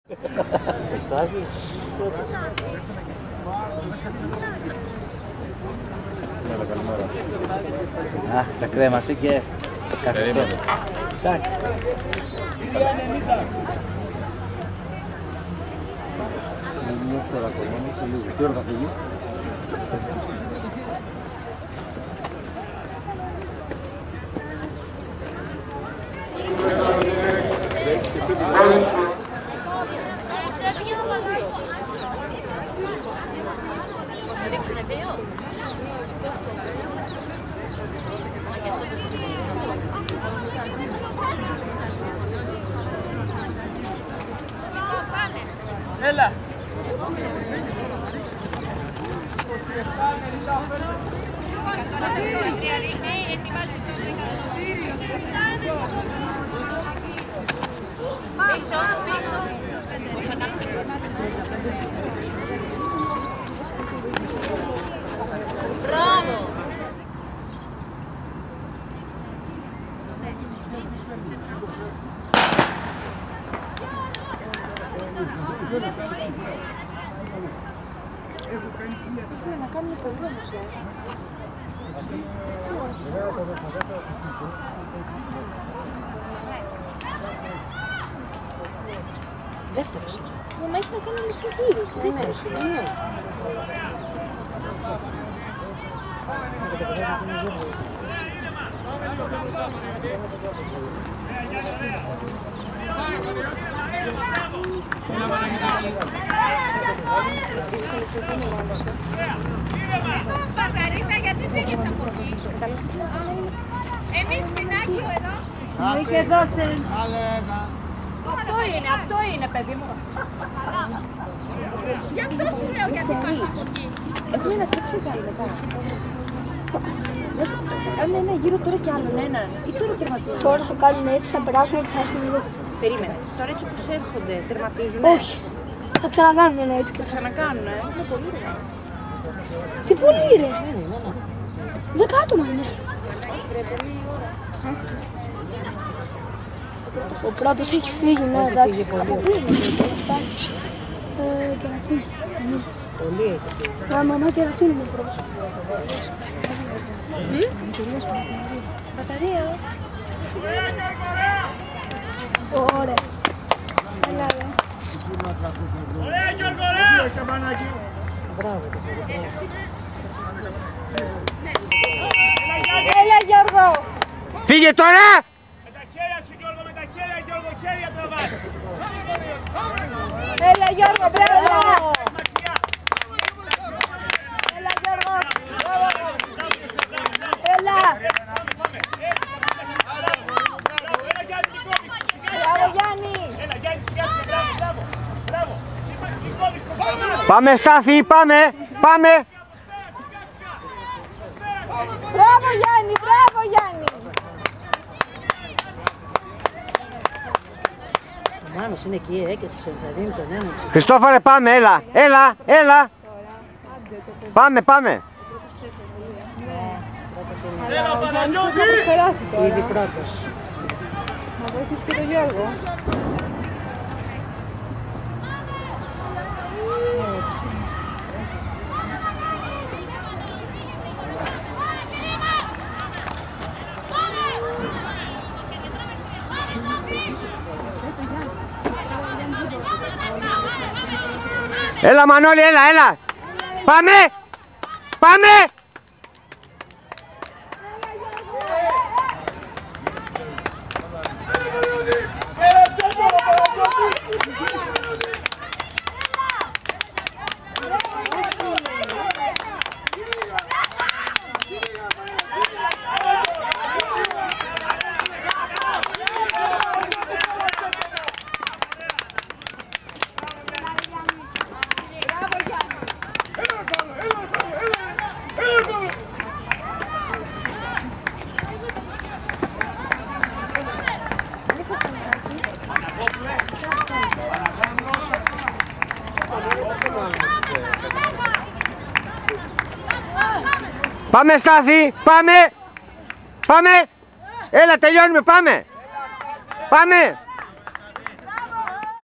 Αχ, τα κρέμασε και καθιστό. Εντάξει. Μου τώρα κομμόνι, λίγο. Τι ώρα θα φύγεις? Έλα! Πίσω, πίσω. Μπράβο! Ήθελα να κάνουμε πολύ όμως, Δεύτερος είναι. Μα έχει να κάνει με τους γύρους του. Δεύτερος είναι. Μαργαρίτα, γιατί πήγες από εκεί? Εμείς πινάκιο εδώ. Είχε δώσει. Αυτό είναι, παιδί μου. Γι' αυτό σου λέω γιατί πας από εκεί. Έχουμε ένα τέτοιο πάλι μετά. Θα κάνουν ένα γύρο τώρα κι άλλον έναν. Ή τώρα τερματίζουν? Τώρα θα κάνουν έτσι, θα περάσουν και θα έρθουν εδώ. Περίμενε. Τώρα έτσι όπως έρχονται, τερματίζουν. Όχι. Θα ξανακάνουν ένα έτσι και Θα ξανακάνουν, Είναι πολύ ρε. Τι πολύ ρε. 10 άτομα είναι. Ο πρώτος έχει φύγει, ναι, εντάξει. Από πού είναι? Κερατσίνη. Πολύ έχει φύγει. Μαμά Κερατσίνη είναι ο πρώτος. Μπαταρία. Ωραία. Έλα ρε. Ωραία Γιώργο, ωραία! Μπράβο. Έλα Γιώργο. Φύγε τώρα! Με τα χέρια σου Γιώργο, με τα χέρια Γιώργο, χέρια τραβάς! Έλα Γιώργο, μπράβο. Μακριά! Έλα Γιώργο. Έλα. Μπράβο Γιάννη. Έλα Γιάννη, σιγά σιγά, μπράβο, μπράβο! Πάμε Στάθη, πάμε! Πάμε! Μπράβο Γιάννη, μπράβο Γιάννη. Ο Μάνος είναι εκεί, και τους ενθαρρύνει τον έναν. Χριστόφορε, πάμε, έλα! Έλα, έλα! Πάμε, πάμε! Έλα Παναγιώτη! Περάσει τώρα. Ήδη πρώτος. Να βοηθήσει και τον Γιώργο. Έλα Μανώλη, έλα, έλα! Πάμε! Πάμε! Πάμε Στάθη, πάμε! Πάμε! Έλα τελειώνουμε, πάμε! Πάμε!